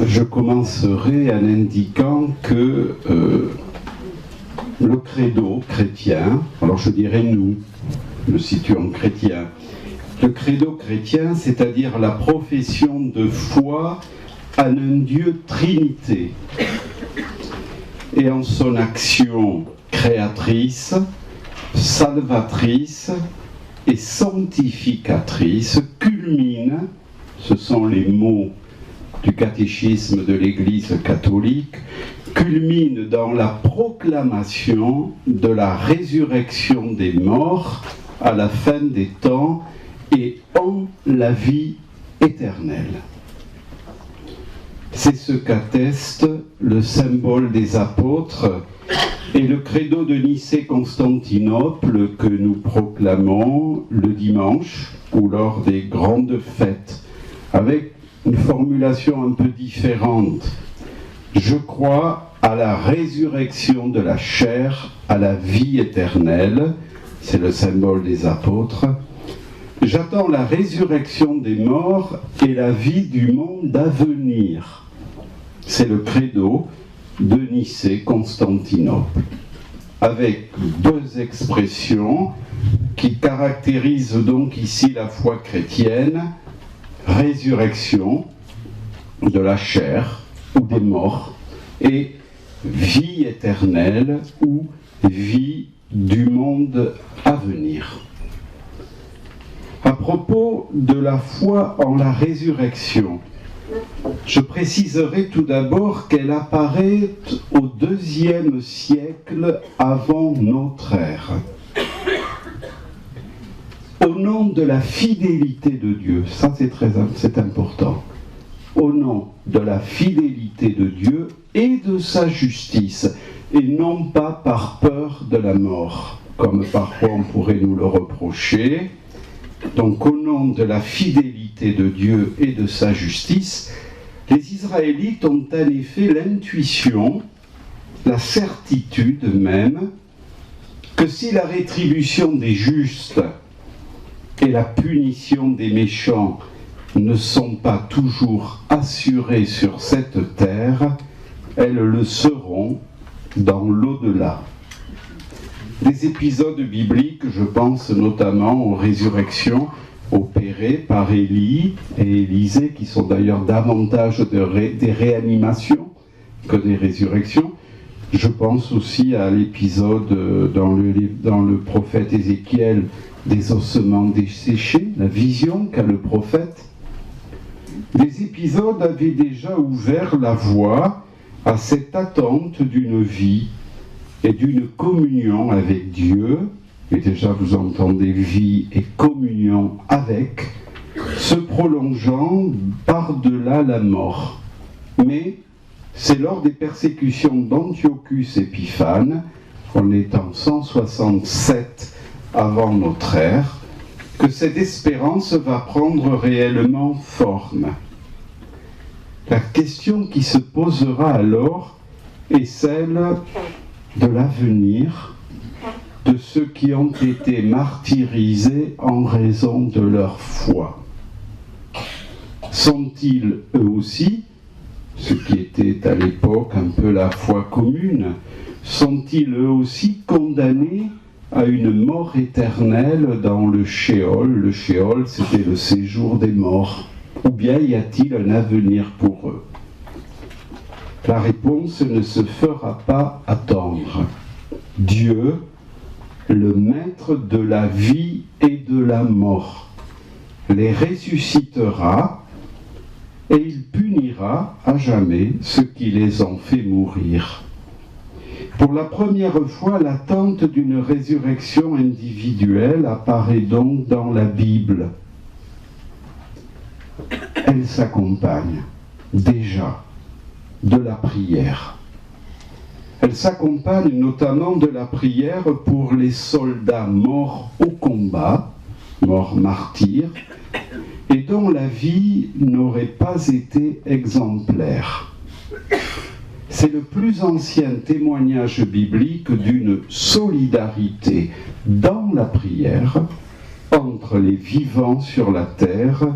je commencerai en indiquant que le credo chrétien, alors je dirais nous situons chrétien, le credo chrétien, c'est-à-dire la profession de foi en un Dieu Trinité et en son action créatrice, salvatrice et sanctificatrice, culmine, ce sont les mots du catéchisme de l'Église catholique, culmine dans la proclamation de la résurrection des morts à la fin des temps et en la vie éternelle. C'est ce qu'atteste le symbole des apôtres et le credo de Nicée-Constantinople que nous proclamons le dimanche ou lors des grandes fêtes, avec une formulation un peu différente. Je crois à la résurrection de la chair, à la vie éternelle, c'est le symbole des apôtres. J'attends la résurrection des morts et la vie du monde à venir. C'est le credo de Nicée-Constantinople, avec deux expressions qui caractérisent donc ici la foi chrétienne: résurrection de la chair ou des morts et vie éternelle ou vie du monde à venir. À propos de la foi en la résurrection, je préciserai tout d'abord qu'elle apparaît au IIe siècle avant notre ère. Au nom de la fidélité de Dieu, ça c'est important, au nom de la fidélité de Dieu et de sa justice, et non pas par peur de la mort, comme parfois on pourrait nous le reprocher. Donc au nom de la fidélité de Dieu et de sa justice, les Israélites ont en effet l'intuition, la certitude même, que si la rétribution des justes et la punition des méchants ne sont pas toujours assurées sur cette terre, elles le seront dans l'au-delà. Des épisodes bibliques, je pense notamment aux résurrections opérées par Élie et Élisée, qui sont d'ailleurs davantage des réanimations que des résurrections. Je pense aussi à l'épisode dans le prophète Ézéchiel des ossements desséchés, la vision qu'a le prophète. Des épisodes avaient déjà ouvert la voie à cette attente d'une vie et d'une communion avec Dieu, et déjà vous entendez vie et communion avec, se prolongeant par-delà la mort. Mais c'est lors des persécutions d'Antiochus Épiphane, on est en 167 avant notre ère, que cette espérance va prendre réellement forme. La question qui se posera alors est celle de l'avenir de ceux qui ont été martyrisés en raison de leur foi. Sont-ils eux aussi, ce qui était à l'époque un peu la foi commune, sont-ils eux aussi condamnés à une mort éternelle dans le Sheol? Le Sheol, c'était le séjour des morts. Ou bien y a-t-il un avenir pour eux? La réponse ne se fera pas attendre. Dieu, le maître de la vie et de la mort, les ressuscitera et il punira à jamais ceux qui les ont fait mourir. Pour la première fois, l'attente d'une résurrection individuelle apparaît donc dans la Bible. Elle s'accompagne déjà de la prière. Elle s'accompagne notamment de la prière pour les soldats morts au combat, morts martyrs, et dont la vie n'aurait pas été exemplaire. C'est le plus ancien témoignage biblique d'une solidarité dans la prière entre les vivants sur la terre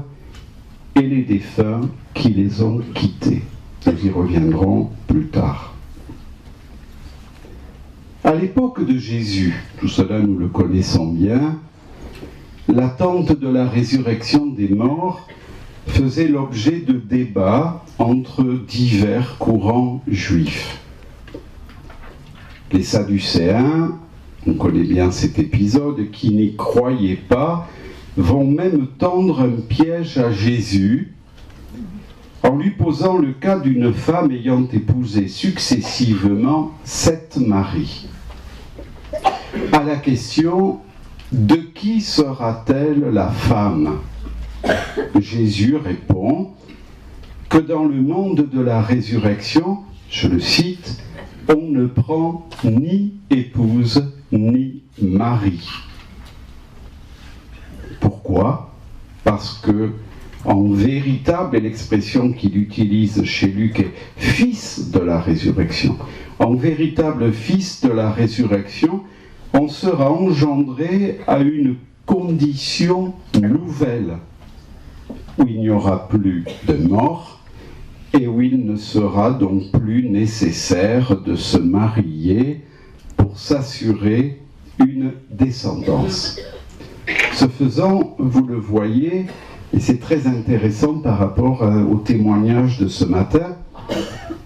et les défunts qui les ont quittés. Nous y reviendrons plus tard. À l'époque de Jésus, tout cela nous le connaissons bien, l'attente de la résurrection des morts faisait l'objet de débats entre divers courants juifs. Les Sadducéens, on connaît bien cet épisode, qui n'y croyaient pas, vont même tendre un piège à Jésus en lui posant le cas d'une femme ayant épousé successivement 7 maris. À la question « De qui sera-t-elle la femme ?» Jésus répond que dans le monde de la résurrection, je le cite, « on ne prend ni épouse ni mari ». Pourquoi ? Parce que, en véritable, et l'expression qu'il utilise chez Luc est « fils de la résurrection », en véritable fils de la résurrection, on sera engendré à une condition nouvelle, où il n'y aura plus de mort et où il ne sera donc plus nécessaire de se marier pour s'assurer une descendance. Ce faisant, vous le voyez, et c'est très intéressant par rapport au témoignage de ce matin,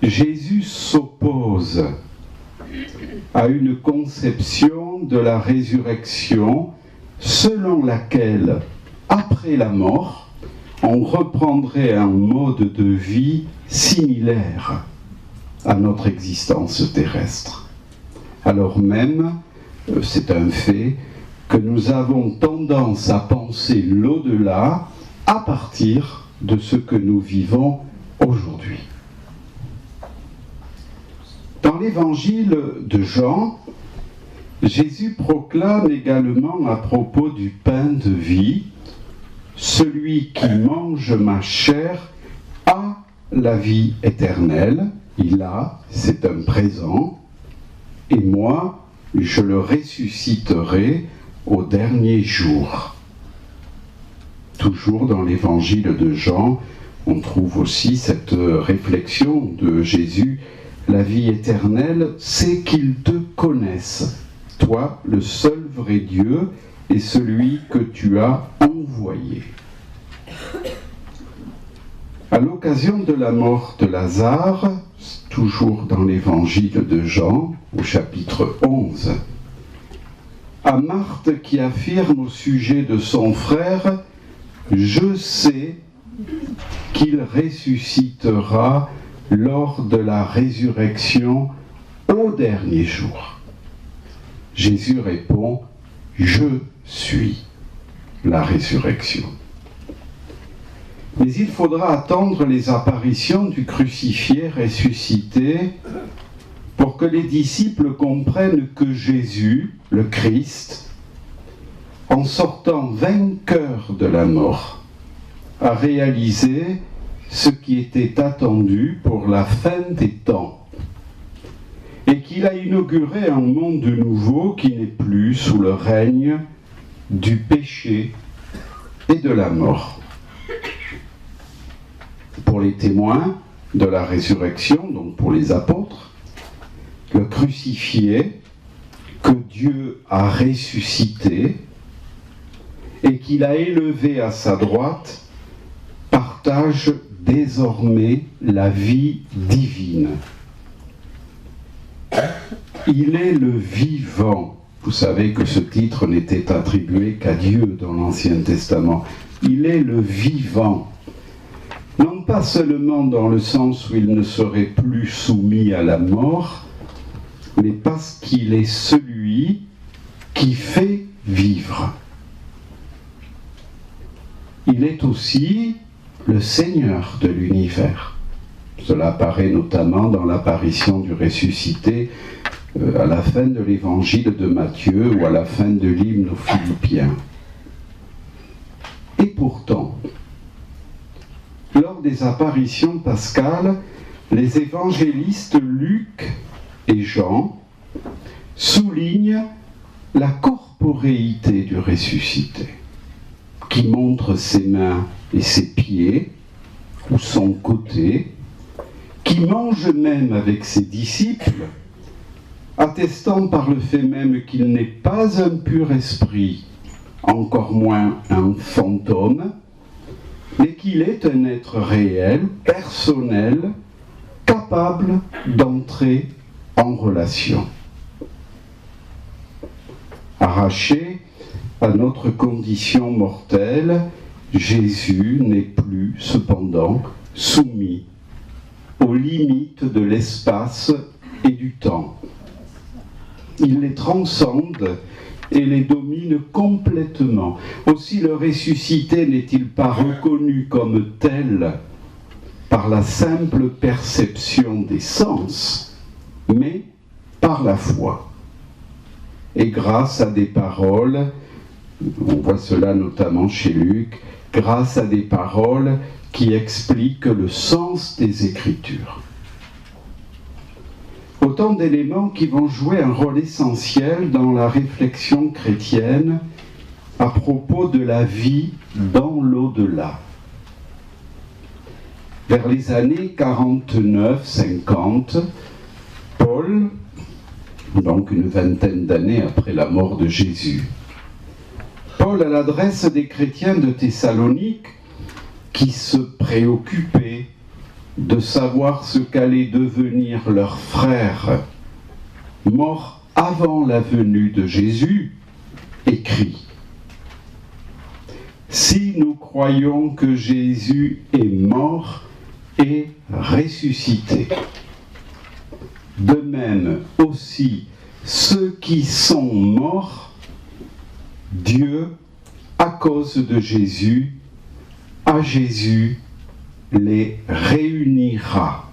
Jésus s'oppose à une conception de la résurrection selon laquelle, après la mort, on reprendrait un mode de vie similaire à notre existence terrestre. Alors même, c'est un fait, que nous avons tendance à penser l'au-delà à partir de ce que nous vivons aujourd'hui. Dans l'évangile de Jean, Jésus proclame également à propos du pain de vie, « Celui qui mange ma chair a la vie éternelle ». Il a, c'est un présent, et moi, je le ressusciterai au dernier jour. Toujours dans l'évangile de Jean, on trouve aussi cette réflexion de Jésus. La vie éternelle, c'est qu'ils te connaissent, toi, le seul vrai Dieu, et celui que tu as envoyé. À l'occasion de la mort de Lazare, toujours dans l'évangile de Jean, au chapitre 11, à Marthe qui affirme au sujet de son frère « Je sais qu'il ressuscitera lors de la résurrection au dernier jour. » Jésus répond « Je suis la résurrection ». Mais il faudra attendre les apparitions du crucifié ressuscité pour que les disciples comprennent que Jésus, le Christ, en sortant vainqueur de la mort, a réalisé ce qui était attendu pour la fin des temps, et qu'il a inauguré un monde nouveau qui n'est plus sous le règne du péché et de la mort. Pour les témoins de la résurrection, donc pour les apôtres, le crucifié que Dieu a ressuscité et qu'il a élevé à sa droite partage désormais la vie divine. Il est le vivant. Vous savez que ce titre n'était attribué qu'à Dieu dans l'Ancien Testament. Il est le vivant. Non pas seulement dans le sens où il ne serait plus soumis à la mort, mais parce qu'il est celui qui fait vivre. Il est aussi le Seigneur de l'univers. Cela apparaît notamment dans l'apparition du ressuscité à la fin de l'évangile de Matthieu ou à la fin de l'hymne aux Philippiens. Et pourtant, lors des apparitions pascales, les évangélistes Luc et Jean soulignent la corporéité du ressuscité, qui montre ses mains et ses pieds, ou son côté, qui qui mange même avec ses disciples, attestant par le fait même qu'il n'est pas un pur esprit, encore moins un fantôme, mais qu'il est un être réel, personnel, capable d'entrer en relation. Arraché à notre condition mortelle, Jésus n'est plus cependant soumis aux limites de l'espace et du temps. Il les transcende et les domine complètement. Aussi le ressuscité n'est-il pas reconnu comme tel par la simple perception des sens, mais par la foi. Et grâce à des paroles, on voit cela notamment chez Luc, grâce à des paroles qui expliquent le sens des Écritures. Autant d'éléments qui vont jouer un rôle essentiel dans la réflexion chrétienne à propos de la vie dans l'au-delà. Vers les années 49-50, Paul, donc une vingtaine d'années après la mort de Jésus, Paul, à l'adresse des chrétiens de Thessalonique, qui se préoccupaient de savoir ce qu'allait devenir leur frère, mort avant la venue de Jésus, écrit : « Si nous croyons que Jésus est mort et ressuscité, de même aussi ceux qui sont morts, Dieu, à cause de Jésus, à Jésus, les réunira. »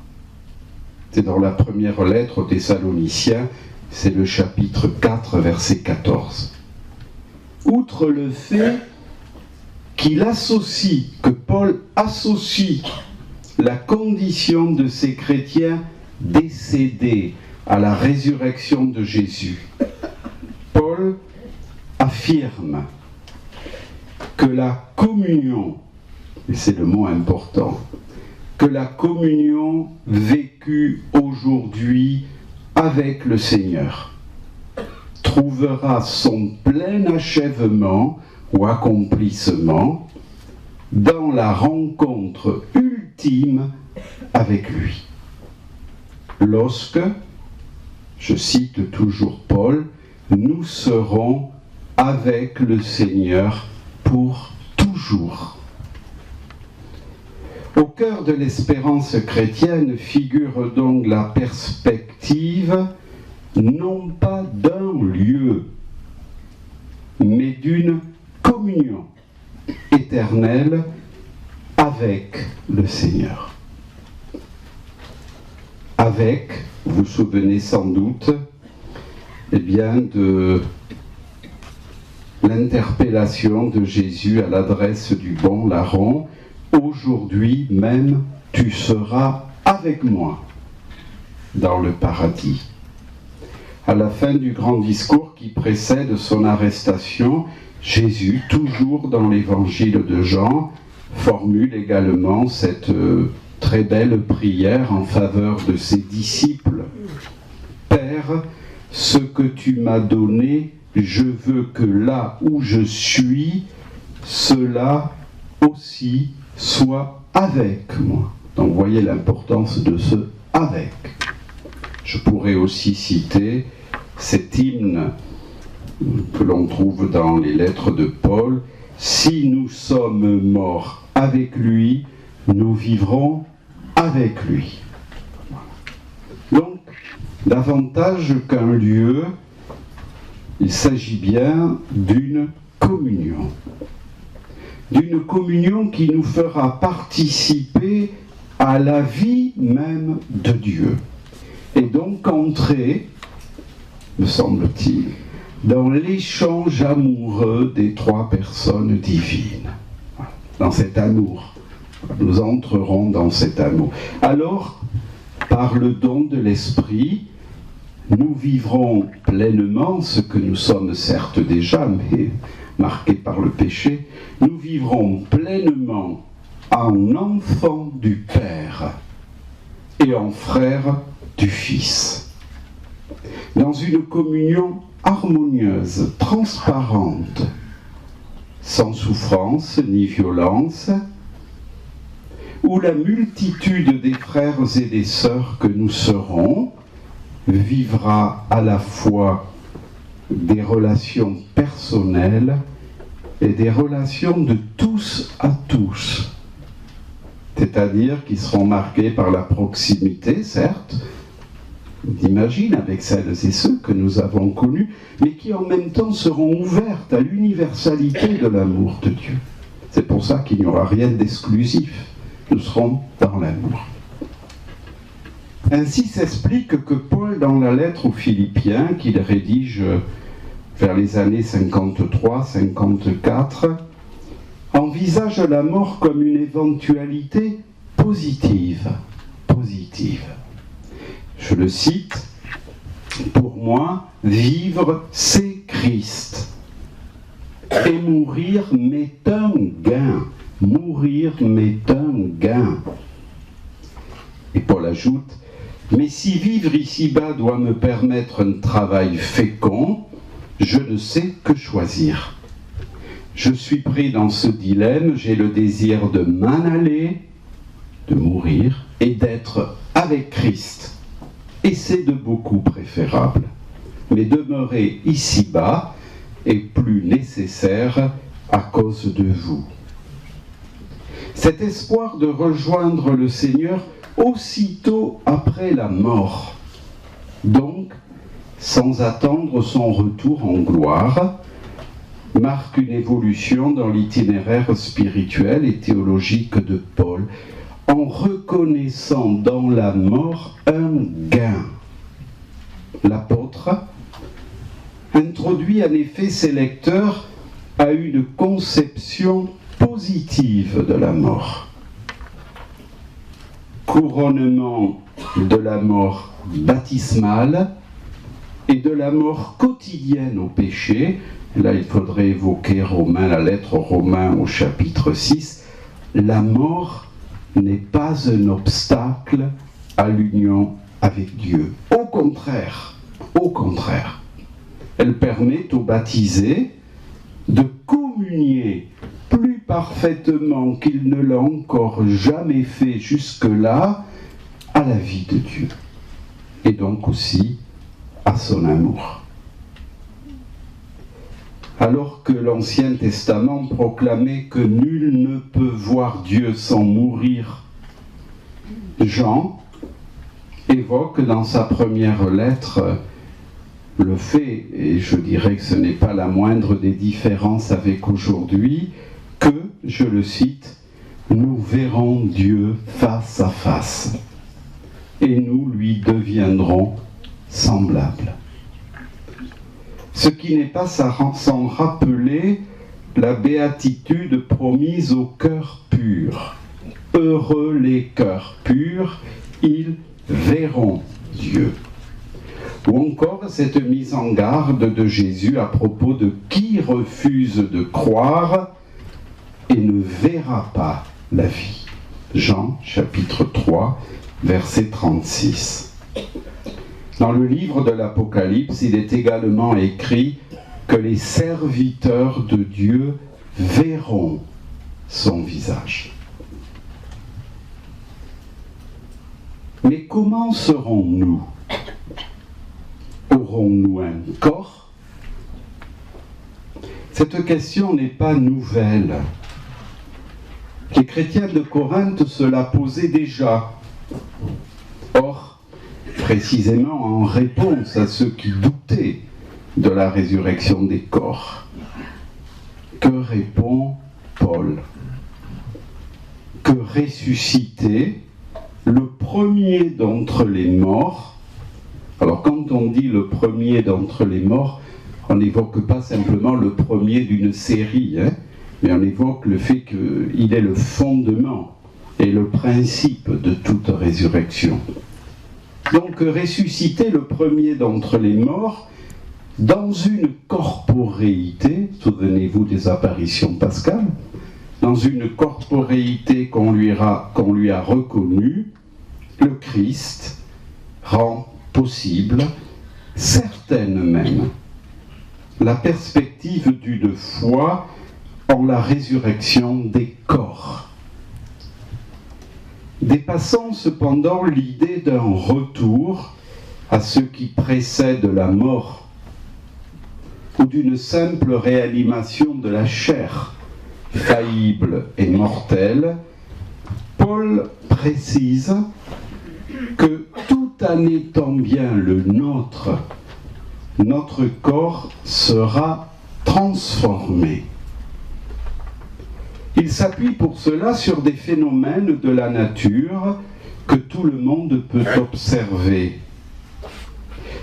C'est dans la première lettre aux Thessaloniciens, c'est le chapitre 4, verset 14. Outre le fait que Paul associe la condition de ces chrétiens décédés à la résurrection de Jésus, Paul affirme que la communion, et c'est le mot important, que la communion vécue aujourd'hui avec le Seigneur trouvera son plein achèvement ou accomplissement dans la rencontre ultime avec lui. Lorsque, je cite toujours Paul, nous serons avec le Seigneur pour toujours. Au cœur de l'espérance chrétienne figure donc la perspective non pas d'un lieu, mais d'une communion éternelle avec le Seigneur. Avec, vous vous souvenez sans doute, eh bien, de l'interpellation de Jésus à l'adresse du bon larron: aujourd'hui même tu seras avec moi dans le paradis. À la fin du grand discours qui précède son arrestation, Jésus, toujours dans l'évangile de Jean, formule également cette très belle prière en faveur de ses disciples. Père, ce que tu m'as donné, je veux que là où je suis, cela aussi soit avec moi. Donc voyez l'importance de ce « avec ». Je pourrais aussi citer cet hymne que l'on trouve dans les lettres de Paul: « Si nous sommes morts avec lui, nous vivrons avec lui. » Donc, davantage qu'un lieu, il s'agit bien d'une communion. D'une communion qui nous fera participer à la vie même de Dieu. Et donc entrer, me semble-t-il, dans l'échange amoureux des trois personnes divines. Dans cet amour. Nous entrerons dans cet amour. Alors, par le don de l'Esprit, nous vivrons pleinement ce que nous sommes certes déjà, mais marqués par le péché, nous vivrons pleinement en enfants du Père et en frère du Fils. Dans une communion harmonieuse, transparente, sans souffrance ni violence, où la multitude des frères et des sœurs que nous serons vivra à la fois des relations personnelles et des relations de tous à tous, c'est-à-dire qui seront marquées par la proximité, certes, d'imagine avec celles et ceux que nous avons connus, mais qui en même temps seront ouvertes à l'universalité de l'amour de Dieu. C'est pour ça qu'il n'y aura rien d'exclusif. Nous serons dans l'amour. Ainsi s'explique que Paul, dans la lettre aux Philippiens, qu'il rédige vers les années 53-54, envisage la mort comme une éventualité positive. Je le cite, « Pour moi, vivre, c'est Christ. Et mourir m'est un gain. Mourir m'est un gain. » Et Paul ajoute, « Mais si vivre ici-bas doit me permettre un travail fécond, je ne sais que choisir. Je suis pris dans ce dilemme, j'ai le désir de m'en aller, de mourir, et d'être avec Christ. Et c'est de beaucoup préférable. Mais demeurer ici-bas est plus nécessaire à cause de vous. » Cet espoir de rejoindre le Seigneur aussitôt après la mort, donc sans attendre son retour en gloire, marque une évolution dans l'itinéraire spirituel et théologique de Paul, en reconnaissant dans la mort un gain. L'apôtre introduit en effet ses lecteurs à une conception positive de la mort. Couronnement de la mort baptismale et de la mort quotidienne au péché. Là, il faudrait évoquer la lettre aux Romains au chapitre 6. La mort n'est pas un obstacle à l'union avec Dieu. Au contraire, elle permet aux baptisés de communier plus parfaitement qu'il ne l'a encore jamais fait jusque-là à la vie de Dieu, et donc aussi à son amour. Alors que l'Ancien Testament proclamait que nul ne peut voir Dieu sans mourir, Jean évoque dans sa première lettre le fait, et je dirais que ce n'est pas la moindre des différences avec aujourd'hui, que, je le cite, « nous verrons Dieu face à face, et nous lui deviendrons semblables ». Ce qui n'est pas sans rappeler la béatitude promise aux cœurs purs. Heureux les cœurs purs, ils verront Dieu. Ou encore cette mise en garde de Jésus à propos de qui refuse de croire et ne verra pas la vie. Jean chapitre 3, verset 36. Dans le livre de l'Apocalypse, il est également écrit que les serviteurs de Dieu verront son visage. Mais comment serons-nous ? Aurons-nous un corps ? Cette question n'est pas nouvelle. Les chrétiens de Corinthe se la posaient déjà. Or, précisément en réponse à ceux qui doutaient de la résurrection des corps, que répond Paul ? Que ressusciter le premier d'entre les morts. Alors quand on dit le premier d'entre les morts, on n'évoque pas simplement le premier d'une série, mais on évoque le fait qu'il est le fondement et le principe de toute résurrection. Donc ressusciter le premier d'entre les morts dans une corporéité, souvenez-vous des apparitions pascales, dans une corporéité qu'on lui a reconnue, le Christ rend possible, certaine même, la perspective d'une foi en la résurrection des corps. Dépassant cependant l'idée d'un retour à ce qui précède la mort ou d'une simple réanimation de la chair, faillible et mortelle, Paul précise que tout en étant bien le nôtre, notre corps sera transformé. Il s'appuie pour cela sur des phénomènes de la nature que tout le monde peut observer.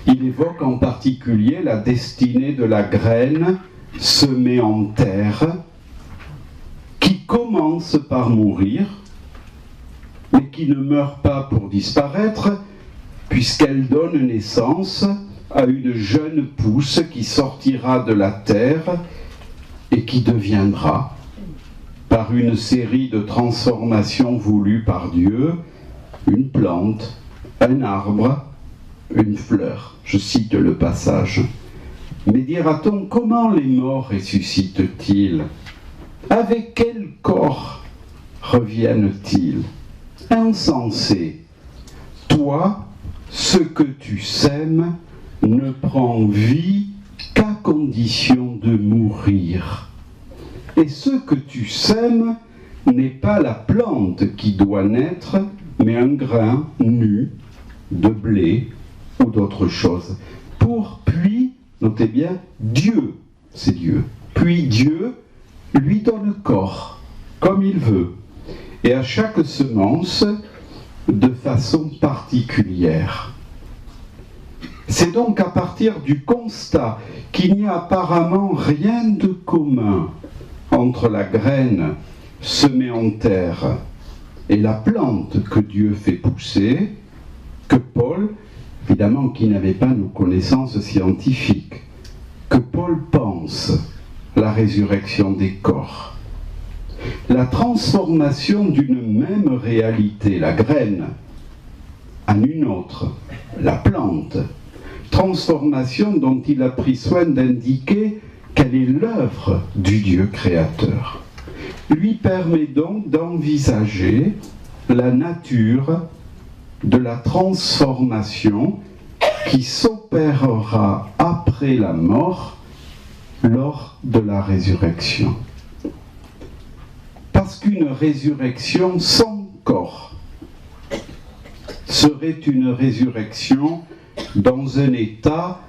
Il évoque en particulier la destinée de la graine semée en terre, qui commence par mourir, mais qui ne meurt pas pour disparaître, puisqu'elle donne naissance à une jeune pousse qui sortira de la terre et qui deviendra, par une série de transformations voulues par Dieu, une plante, un arbre, une fleur. Je cite le passage. Mais dira-t-on, comment les morts ressuscitent-ils? Avec quel corps reviennent-ils? Insensé, toi, ce que tu sèmes ne prend vie qu'à condition de mourir. Et ce que tu sèmes n'est pas la plante qui doit naître, mais un grain nu de blé ou d'autre chose. Puis, notez bien, Dieu, c'est Dieu. Puis Dieu lui donne corps, comme il veut, et à chaque semence de façon particulière. C'est donc à partir du constat qu'il n'y a apparemment rien de commun entre la graine semée en terre et la plante que Dieu fait pousser, que Paul, évidemment qui n'avait pas nos connaissances scientifiques, que Paul pense la résurrection des corps. La transformation d'une même réalité, la graine, en une autre, la plante, transformation dont il a pris soin d'indiquer qu'elle est l'œuvre du Dieu créateur, lui permet donc d'envisager la nature de la transformation qui s'opérera après la mort lors de la résurrection. Parce qu'une résurrection sans corps serait une résurrection dans un état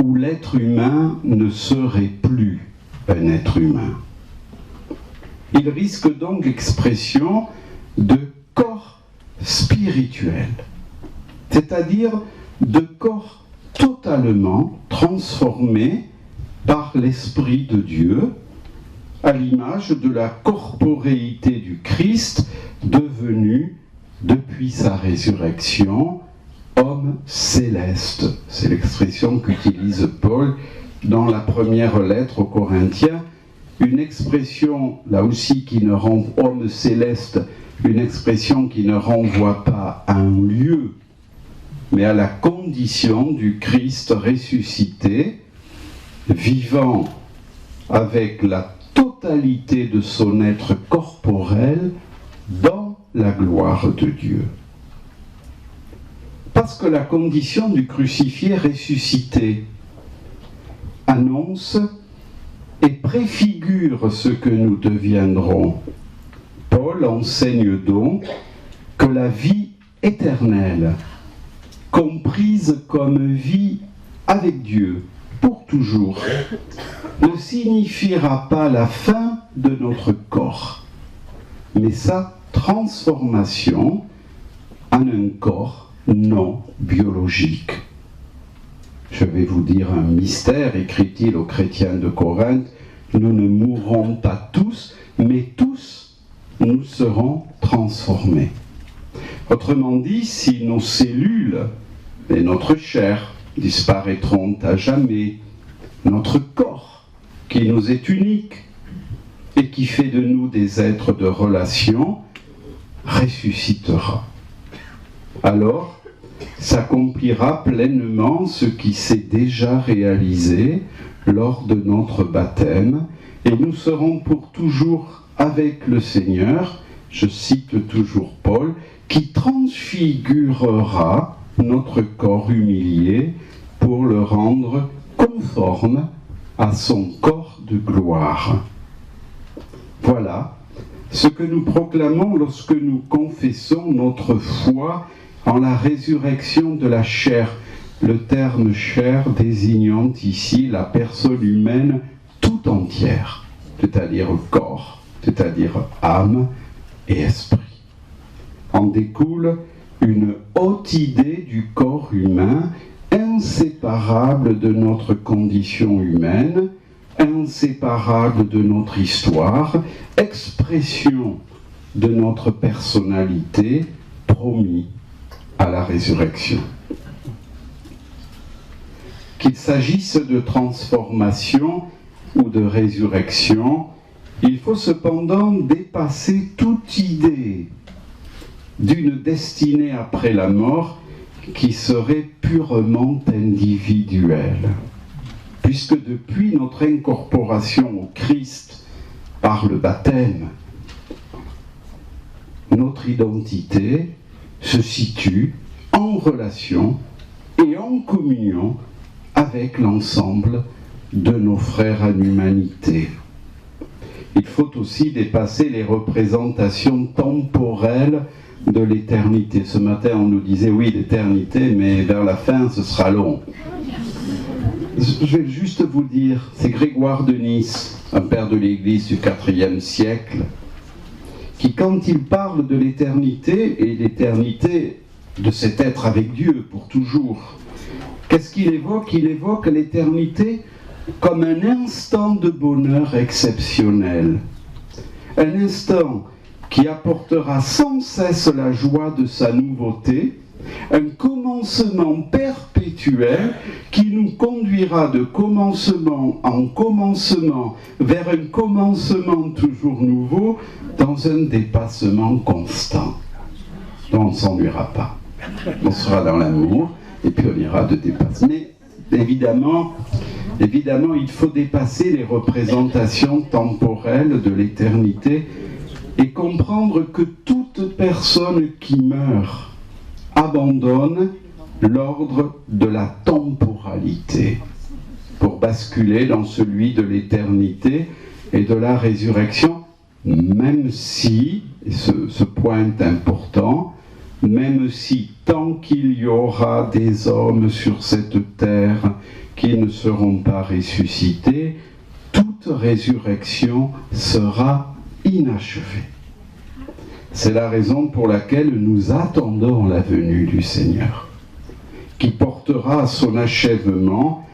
où l'être humain ne serait plus un être humain. Il risque donc l'expression de corps spirituel, c'est-à-dire de corps totalement transformé par l'Esprit de Dieu, à l'image de la corporéité du Christ devenu, depuis sa résurrection, homme céleste. C'est l'expression qu'utilise Paul dans la première lettre aux Corinthiens, une expression, là aussi, qui ne renvoie, homme céleste, une expression qui ne renvoie pas à un lieu, mais à la condition du Christ ressuscité, vivant avec la totalité de son être corporel dans la gloire de Dieu. Parce que la condition du crucifié ressuscité annonce et préfigure ce que nous deviendrons. Paul enseigne donc que la vie éternelle, comprise comme vie avec Dieu pour toujours, ne signifiera pas la fin de notre corps, mais sa transformation en un corps non biologique. Je vais vous dire un mystère, écrit-il aux chrétiens de Corinthe, nous ne mourrons pas tous, mais tous nous serons transformés. Autrement dit, si nos cellules et notre chair disparaîtront à jamais, notre corps, qui nous est unique et qui fait de nous des êtres de relation, ressuscitera. Alors s'accomplira pleinement ce qui s'est déjà réalisé lors de notre baptême, et nous serons pour toujours avec le Seigneur, je cite toujours Paul, qui transfigurera notre corps humilié pour le rendre conforme à son corps de gloire. Voilà ce que nous proclamons lorsque nous confessons notre foi en la résurrection de la chair, le terme chair désignant ici la personne humaine tout entière, c'est-à-dire corps, c'est-à-dire âme et esprit. En découle une haute idée du corps humain, inséparable de notre condition humaine, inséparable de notre histoire, expression de notre personnalité, promis à la résurrection. Qu'il s'agisse de transformation ou de résurrection, il faut cependant dépasser toute idée d'une destinée après la mort qui serait purement individuelle. Puisque depuis notre incorporation au Christ par le baptême, notre identité se situe en relation et en communion avec l'ensemble de nos frères en humanité. Il faut aussi dépasser les représentations temporelles de l'éternité. Ce matin, on nous disait, oui, l'éternité, mais vers la fin, ce sera long. Je vais juste vous dire, c'est Grégoire de Nice, un père de l'Église du IVe siècle, qui, quand il parle de l'éternité, et l'éternité de cet être avec Dieu pour toujours, qu'est-ce qu'il évoque? Il évoque l'éternité comme un instant de bonheur exceptionnel. Un instant qui apportera sans cesse la joie de sa nouveauté, un commencement perpétuel qui nous conduira de commencement en commencement vers un commencement toujours nouveau dans un dépassement constant. Donc on ne s'ennuiera pas. On sera dans l'amour et puis on ira de dépassement. Mais évidemment, il faut dépasser les représentations temporelles de l'éternité et comprendre que toute personne qui meurt abandonne l'ordre de la temporalité pour basculer dans celui de l'éternité et de la résurrection, même si, et ce point est important, même si tant qu'il y aura des hommes sur cette terre qui ne seront pas ressuscités, toute résurrection sera inachevée. C'est la raison pour laquelle nous attendons la venue du Seigneur, qui portera à son achèvement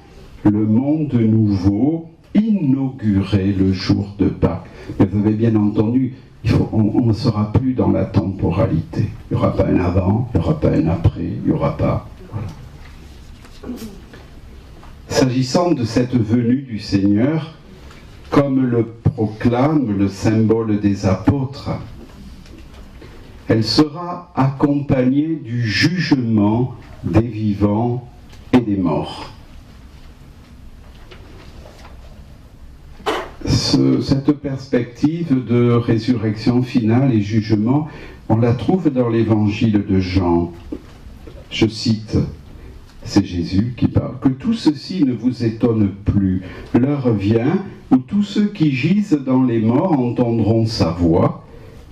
le monde nouveau inauguré le jour de Pâques. Mais vous avez bien entendu, on ne sera plus dans la temporalité. Il n'y aura pas un avant, il n'y aura pas un après, il n'y aura pas... Voilà. S'agissant de cette venue du Seigneur, comme le proclame le symbole des apôtres, elle sera accompagnée du jugement des vivants et des morts. Cette perspective de résurrection finale et jugement, on la trouve dans l'évangile de Jean. Je cite, c'est Jésus qui parle, « Que tout ceci ne vous étonne plus. L'heure vient où tous ceux qui gisent dans les morts entendront sa voix,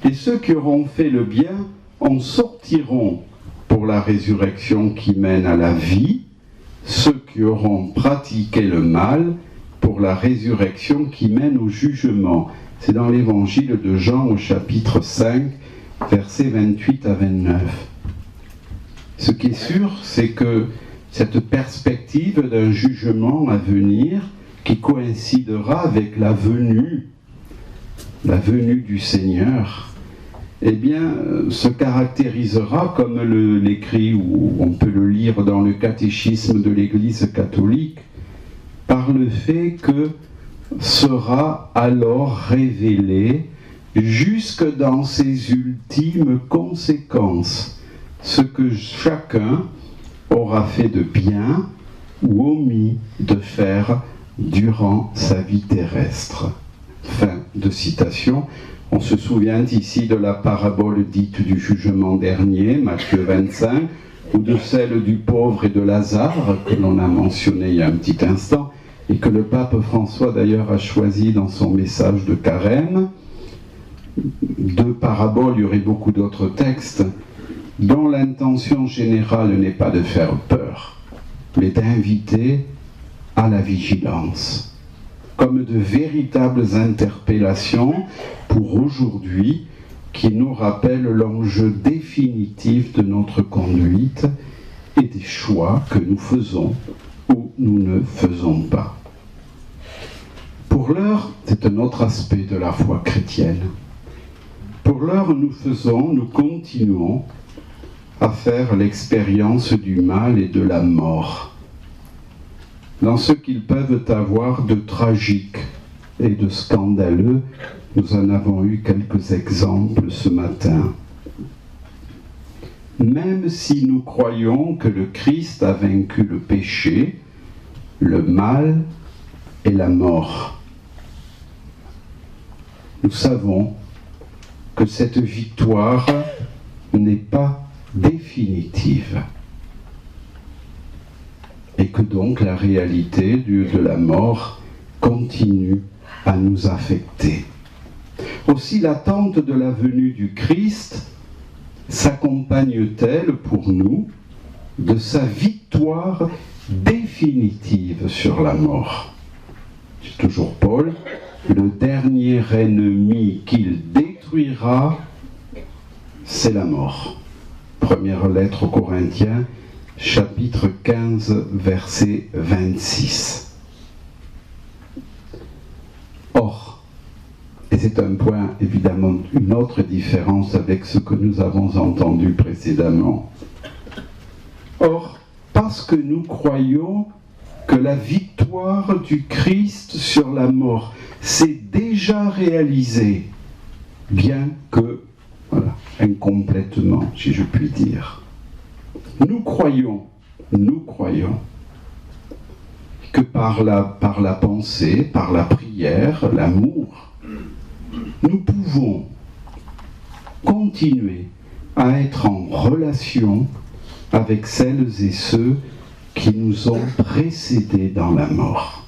et ceux qui auront fait le bien en sortiront pour la résurrection qui mène à la vie, ceux qui auront pratiqué le mal pour la résurrection qui mène au jugement. » C'est dans l'évangile de Jean au chapitre 5, versets 28 à 29. Ce qui est sûr, c'est que cette perspective d'un jugement à venir, qui coïncidera avec la venue du Seigneur, eh bien, se caractérisera, comme l'écrit, ou on peut le lire dans le catéchisme de l'Église catholique, par le fait que sera alors révélé, jusque dans ses ultimes conséquences, ce que chacun aura fait de bien ou omis de faire durant sa vie terrestre. Fin de citation. On se souvient ici de la parabole dite du jugement dernier, Matthieu 25, ou de celle du pauvre et de Lazare, que l'on a mentionné il y a un petit instant, et que le pape François d'ailleurs a choisi dans son message de carême. Deux paraboles, il y aurait beaucoup d'autres textes, dont l'intention générale n'est pas de faire peur, mais d'inviter à la vigilance, comme de véritables interpellations pour aujourd'hui, qui nous rappellent l'enjeu définitif de notre conduite et des choix que nous faisons ou nous ne faisons pas. Pour l'heure, c'est un autre aspect de la foi chrétienne. Pour l'heure, nous continuons à faire l'expérience du mal et de la mort, dans ce qu'ils peuvent avoir de tragique et de scandaleux. Nous en avons eu quelques exemples ce matin. Même si nous croyons que le Christ a vaincu le péché, le mal et la mort, nous savons que cette victoire n'est pas définitive et que donc la réalité de la mort continue à nous affecter. Aussi l'attente de la venue du Christ s'accompagne-t-elle pour nous de sa victoire définitive sur la mort. C'est toujours Paul, le dernier ennemi qu'il détruira, c'est la mort. Première lettre aux Corinthiens, chapitre 15, verset 26. Or, et c'est un point, évidemment, une autre différence avec ce que nous avons entendu précédemment. Or, parce que nous croyons que la victoire du Christ sur la mort s'est déjà réalisée, bien que, voilà, incomplètement, si je puis dire. Nous croyons que par la pensée, par la prière, l'amour, nous pouvons continuer à être en relation avec celles et ceux qui nous ont précédés dans la mort.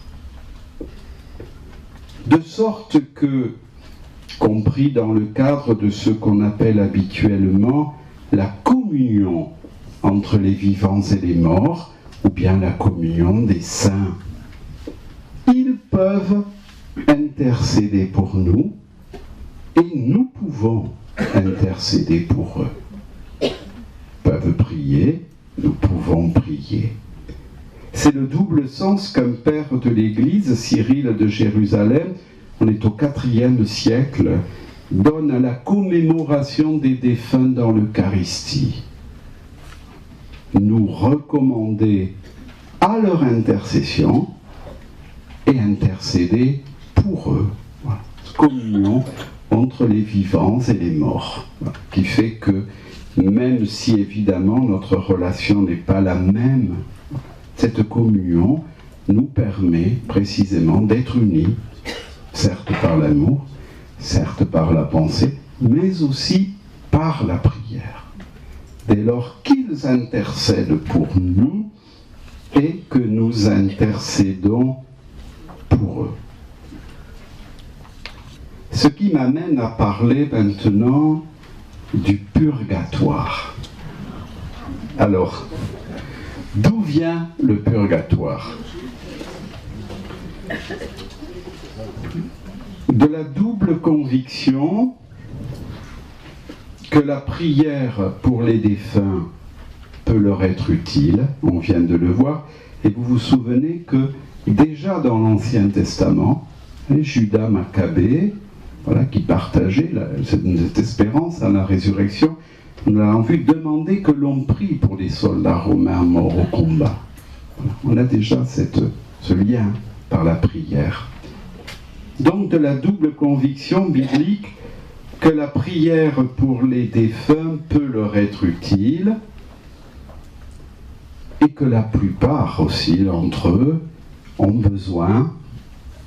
De sorte que, compris dans le cadre de ce qu'on appelle habituellement la communion entre les vivants et les morts, ou bien la communion des saints, ils peuvent intercéder pour nous et nous pouvons intercéder pour eux. Ils peuvent prier, nous pouvons prier. C'est le double sens qu'un père de l'Église, Cyril de Jérusalem, on est au IVe siècle, donne à la commémoration des défunts dans l'Eucharistie. Nous recommander à leur intercession et intercéder pour eux. Voilà. Communion entre les vivants et les morts, voilà. Qui fait que même si évidemment notre relation n'est pas la même, cette communion nous permet précisément d'être unis, certes par l'amour, certes par la pensée, mais aussi par la prière. Dès lors qu'ils intercèdent pour nous et que nous intercédons pour eux. Ce qui m'amène à parler maintenant du purgatoire. Alors, d'où vient le purgatoire? De la double conviction que la prière pour les défunts peut leur être utile, on vient de le voir, et vous vous souvenez que déjà dans l'Ancien Testament, Judas Maccabée, voilà, qui partageait cette espérance à la résurrection, nous l'avons vu demander que l'on prie pour les soldats romains morts au combat. Voilà, on a déjà ce lien par la prière. Donc de la double conviction biblique que la prière pour les défunts peut leur être utile et que la plupart aussi d'entre eux ont besoin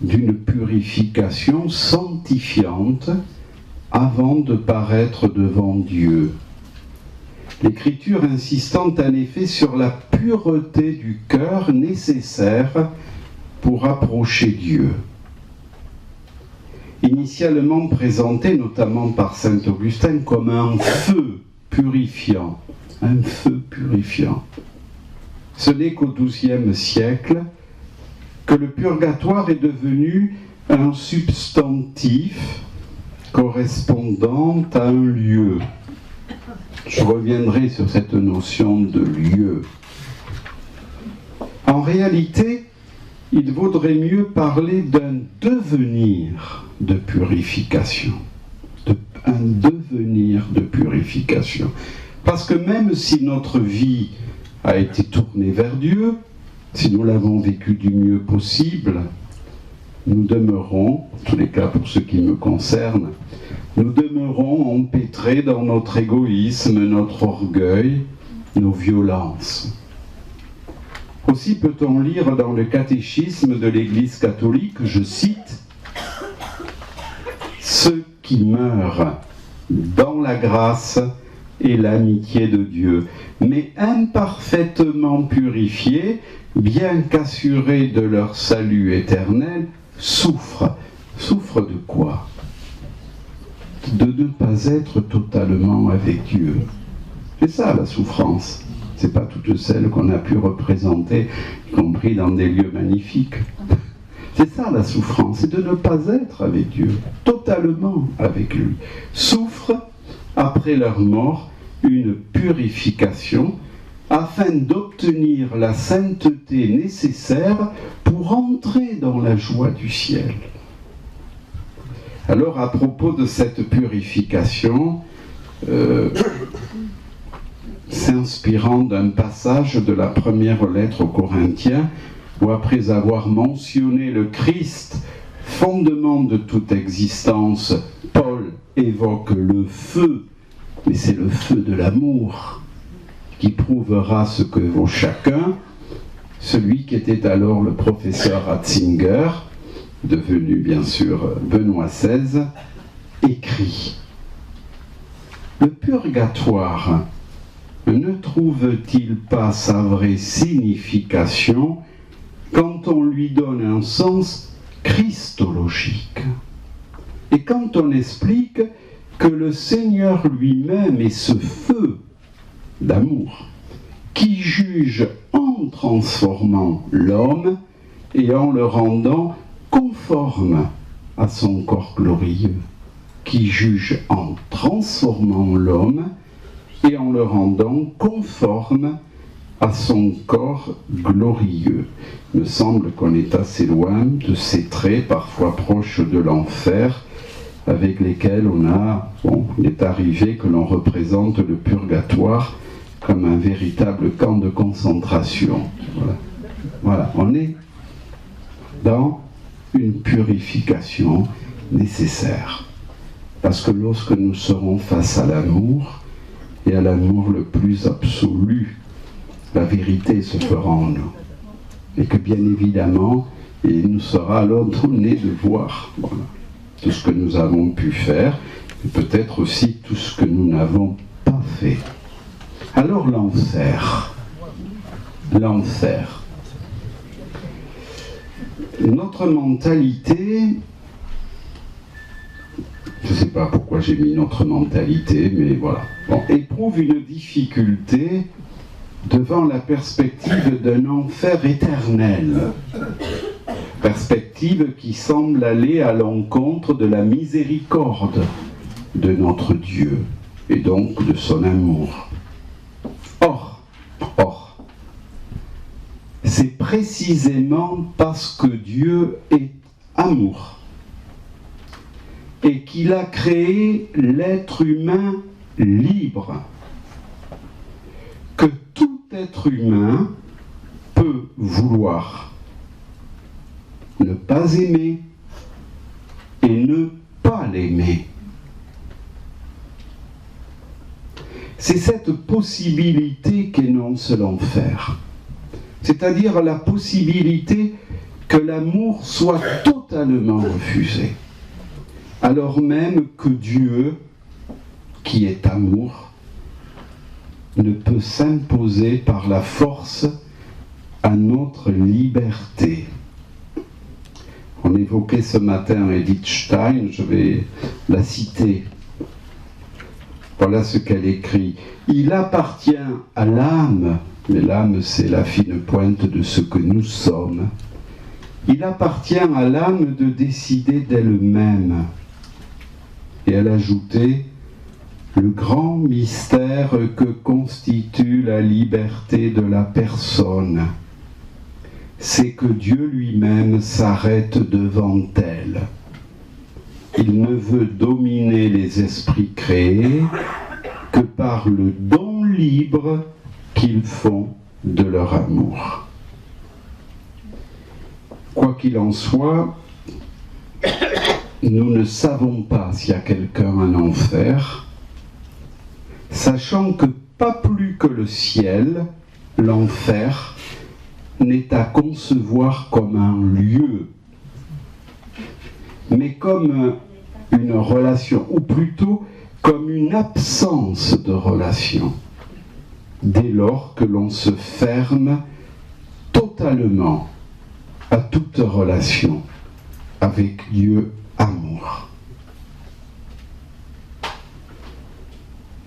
d'une purification sanctifiante avant de paraître devant Dieu. L'Écriture insistant en effet sur la pureté du cœur nécessaire pour approcher Dieu. Initialement présenté notamment par saint Augustin comme un feu purifiant, ce n'est qu'au XIIe siècle que le purgatoire est devenu un substantif correspondant à un lieu. Je reviendrai sur cette notion de lieu. En réalité, il vaudrait mieux parler d'un devenir de purification. Un devenir de purification. Parce que même si notre vie a été tournée vers Dieu, si nous l'avons vécu du mieux possible, nous demeurons, en tous les cas pour ce qui me concerne, nous demeurons empêtrés dans notre égoïsme, notre orgueil, nos violences. Aussi peut-on lire dans le catéchisme de l'Église catholique, je cite, « Ceux qui meurent dans la grâce et l'amitié de Dieu, mais imparfaitement purifiés, bien qu'assurés de leur salut éternel, souffrent. » Souffrent de quoi? De ne pas être totalement avec Dieu. C'est ça la souffrance. C'est pas toutes celles qu'on a pu représenter, y compris dans des lieux magnifiques. C'est ça la souffrance, c'est de ne pas être avec Dieu, totalement avec lui. Souffrent, après leur mort, une purification afin d'obtenir la sainteté nécessaire pour entrer dans la joie du ciel. Alors, à propos de cette purification, s'inspirant d'un passage de la première lettre aux Corinthiens, où après avoir mentionné le Christ, fondement de toute existence, Paul évoque le feu, mais c'est le feu de l'amour, qui prouvera ce que vaut chacun. Celui qui était alors le professeur Ratzinger, devenu bien sûr Benoît XVI, écrit « Le purgatoire ne trouve-t-il pas sa vraie signification quand on lui donne un sens christologique? Et quand on explique que le Seigneur lui-même est ce feu d'amour qui juge en transformant l'homme et en le rendant conforme à son corps glorieux, qui juge en transformant l'homme et en le rendant conforme à son corps glorieux. Il me semble qu'on est assez loin de ces traits, parfois proches de l'enfer, avec lesquels il est arrivé que l'on représente le purgatoire comme un véritable camp de concentration. Voilà, on est dans une purification nécessaire. Parce que lorsque nous serons face à l'amour, et à l'amour le plus absolu, la vérité se fera en nous. Et que bien évidemment, il nous sera alors donné de voir tout ce que nous avons pu faire, et peut-être aussi tout ce que nous n'avons pas fait. Alors l'enfer. Notre mentalité, je ne sais pas pourquoi j'ai mis notre mentalité, mais voilà, éprouve une difficulté devant la perspective d'un enfer éternel. Perspective qui semble aller à l'encontre de la miséricorde de notre Dieu et donc de son amour. Or, c'est précisément parce que Dieu est amour et qu'il a créé l'être humain libre que tout être humain peut vouloir ne pas aimer et ne pas l'aimer. c'est cette possibilité qu'énonce l'enfer. C'est-à-dire la possibilité que l'amour soit totalement refusé. Alors même que Dieu, qui est amour, ne peut s'imposer par la force à notre liberté. On évoquait ce matin Edith Stein, je vais la citer. Voilà ce qu'elle écrit. Il appartient à l'âme, mais l'âme c'est la fine pointe de ce que nous sommes. Il appartient à l'âme de décider d'elle-même. Et elle ajoutait, le grand mystère que constitue la liberté de la personne, c'est que Dieu lui-même s'arrête devant elle. Il ne veut dominer les esprits créés que par le don libre qu'ils font de leur amour. Quoi qu'il en soit, nous ne savons pas s'il y a quelqu'un en enfer, sachant que pas plus que le ciel, l'enfer n'est à concevoir comme un lieu, mais comme une relation, ou plutôt comme une absence de relation, dès lors que l'on se ferme totalement à toute relation avec Dieu amour.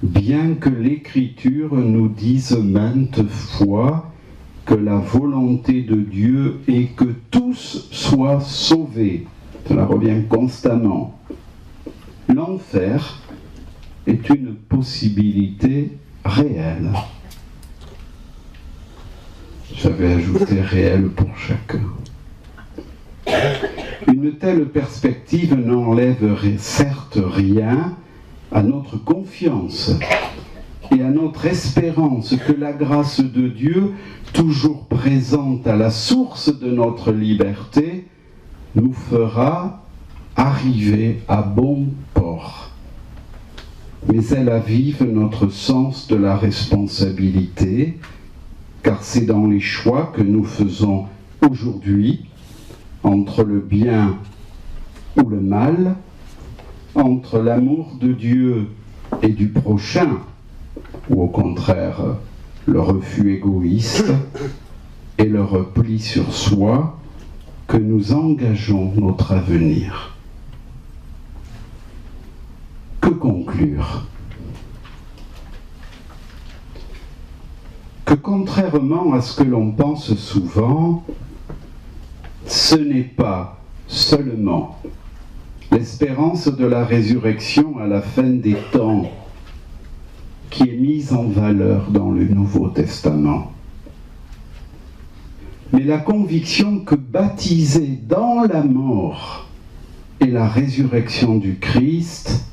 Bien que l'Écriture nous dise maintes fois que la volonté de Dieu est que tous soient sauvés, cela revient constamment, l'enfer est une possibilité réelle. J'avais ajouté réelle pour chacun. Une telle perspective n'enlève certes rien à notre confiance et à notre espérance que la grâce de Dieu, toujours présente à la source de notre liberté, nous fera arriver à bon port. Mais elle avive notre sens de la responsabilité, car c'est dans les choix que nous faisons aujourd'hui, entre le bien ou le mal, entre l'amour de Dieu et du prochain, ou au contraire le refus égoïste et le repli sur soi, que nous engageons notre avenir. Que conclure ? Que contrairement à ce que l'on pense souvent, ce n'est pas seulement l'espérance de la résurrection à la fin des temps qui est mise en valeur dans le Nouveau Testament, mais la conviction que baptisé dans la mort et la résurrection du Christ,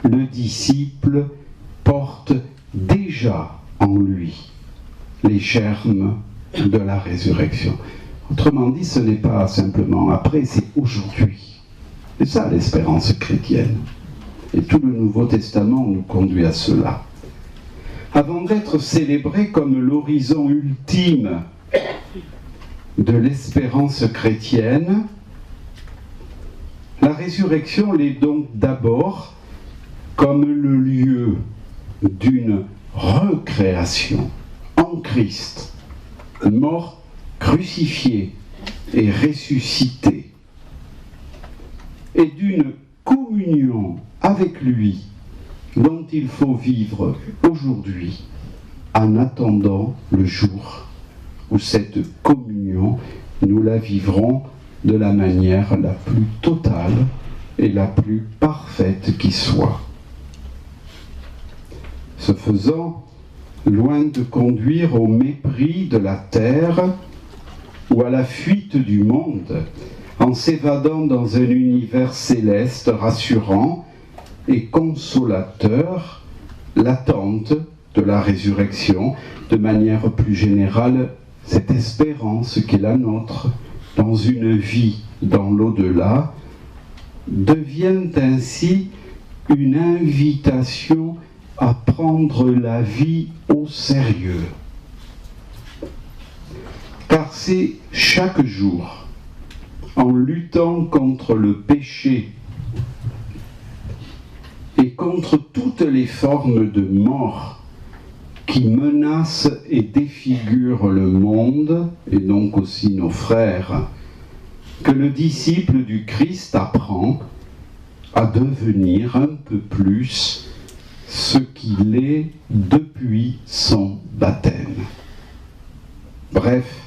le disciple porte déjà en lui les germes de la résurrection. Autrement dit, ce n'est pas simplement après, c'est aujourd'hui. C'est ça l'espérance chrétienne. Et tout le Nouveau Testament nous conduit à cela. Avant d'être célébré comme l'horizon ultime de l'espérance chrétienne, la résurrection l'est donc d'abord comme le lieu d'une recréation en Christ, mort, crucifié et ressuscité, et d'une communion avec lui dont il faut vivre aujourd'hui en attendant le jour où cette communion, nous la vivrons de la manière la plus totale et la plus parfaite qui soit. Ce faisant, loin de conduire au mépris de la terre ou à la fuite du monde, en s'évadant dans un univers céleste rassurant et consolateur, l'attente de la résurrection, de manière plus générale, cette espérance qui est la nôtre dans une vie dans l'au-delà, devient ainsi une invitation à prendre la vie au sérieux. Car c'est chaque jour, en luttant contre le péché et contre toutes les formes de mort qui menacent et défigurent le monde, et donc aussi nos frères, que le disciple du Christ apprend à devenir un peu plus ce qu'il est depuis son baptême. Bref,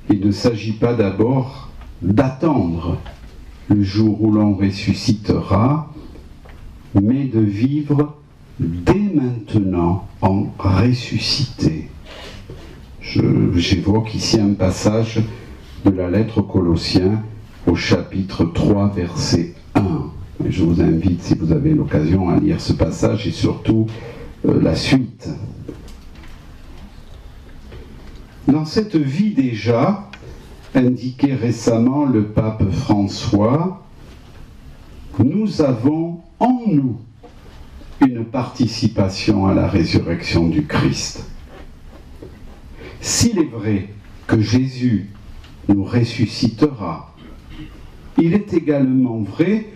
il ne s'agit pas d'abord d'attendre le jour où l'on ressuscitera, mais de vivre dès maintenant en ressuscité. J'évoque ici un passage de la lettre aux Colossiens au chapitre 3, verset 1. Et je vous invite, si vous avez l'occasion, à lire ce passage et surtout la suite. Dans cette vie déjà, indiqué récemment le pape François, nous avons en nous une participation à la résurrection du Christ. S'il est vrai que Jésus nous ressuscitera, il est également vrai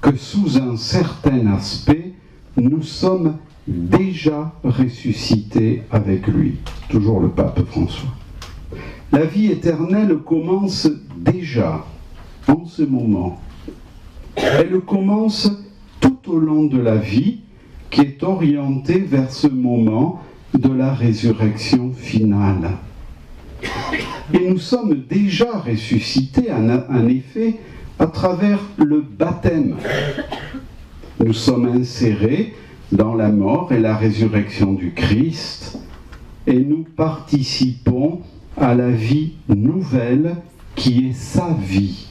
que sous un certain aspect, nous sommes déjà ressuscités avec lui. Toujours le pape François. La vie éternelle commence déjà, en ce moment. Elle commence tout au long de la vie, qui est orientée vers ce moment de la résurrection finale. Et nous sommes déjà ressuscités, en effet, à travers le baptême. Nous sommes insérés dans la mort et la résurrection du Christ, et nous participons à la vie nouvelle qui est sa vie.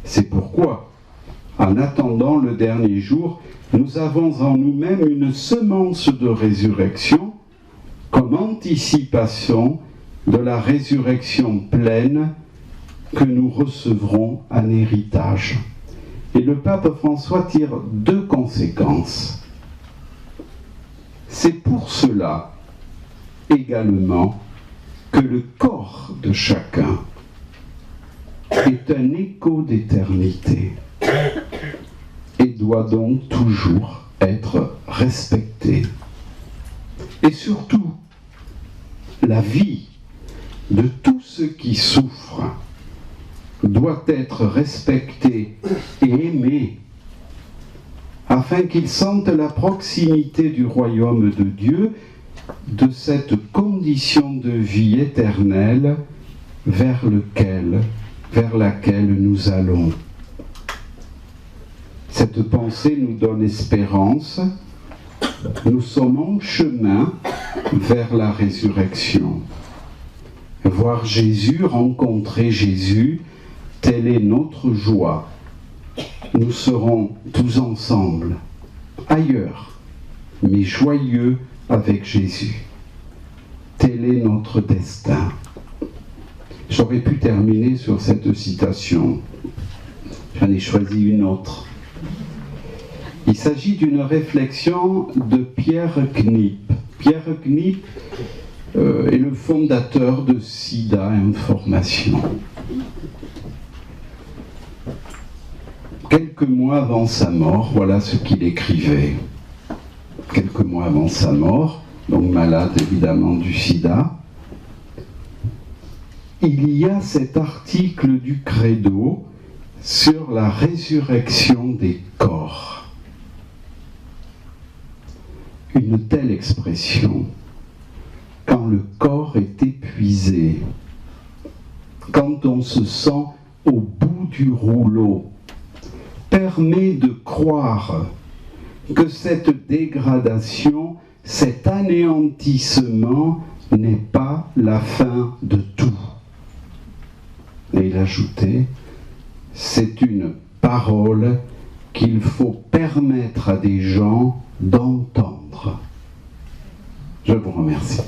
C'est pourquoi, en attendant le dernier jour, nous avons en nous-mêmes une semence de résurrection comme anticipation de la résurrection pleine que nous recevrons en héritage. Et le pape François tire deux conséquences. C'est pour cela également que le corps de chacun est un écho d'éternité et doit donc toujours être respecté. Et surtout, la vie de tous ceux qui souffrent doit être respectée et aimée afin qu'ils sentent la proximité du royaume de Dieu, de cette condition de vie éternelle vers laquelle nous allons. Cette pensée nous donne espérance. Nous sommes en chemin vers la résurrection. Voir Jésus, rencontrer Jésus, telle est notre joie. Nous serons tous ensemble, ailleurs, mais joyeux avec Jésus. Tel est notre destin. J'aurais pu terminer sur cette citation. J'en ai choisi une autre. Il s'agit d'une réflexion de Pierre Kniep. Pierre Kniep est le fondateur de SIDA Information. Quelques mois avant sa mort, voilà ce qu'il écrivait. Quelques mois avant sa mort, donc malade évidemment du sida, il y a cet article du Credo sur la résurrection des corps. Une telle expression, quand le corps est épuisé, quand on se sent au bout du rouleau, permet de croire que cette dégradation, cet anéantissement n'est pas la fin de tout. Et il ajoutait, c'est une parole qu'il faut permettre à des gens d'entendre. Je vous remercie.